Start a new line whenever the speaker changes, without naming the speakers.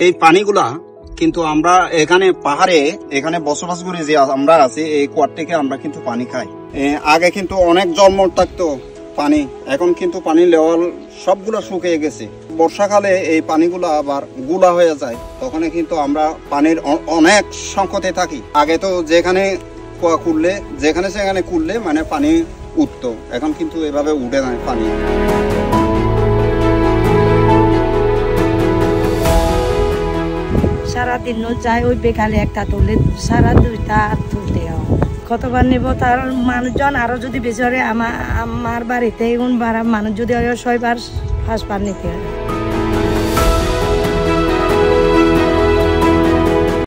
এই পানিগুলা কিন্তু আমরা এখানে পাহাড়ে এখানে বসবাস করি যে আমরা আছি এই কুয়ার থেকে আমরা কিন্তু পানি খাই। আগে কিন্তু অনেক জলমল থাকতো পানি, এখন কিন্তু পানি লেভেল সবগুলো শুকিয়ে গেছে। বর্ষাকালে এই পানিগুলো আবার গুলা হয়ে যায়, তখন কিন্তু আমরা পানির অনেক সংকটে থাকি। আগে তো যেখানে কুয়া খুললে যেখানে সেখানে খুললে মানে পানি উঠতো, এখন কিন্তু এভাবে উঠে না পানি।
সারাদিন যাই ওই বেকালে একটা তুললে সারা 2টা তুলতে হয়। কতবার নেব তার মানুষজন আরো যদি বেশি হয় আমার বাড়িতে মানুষ যদি হয় 6বার 5বার নিতে হয়।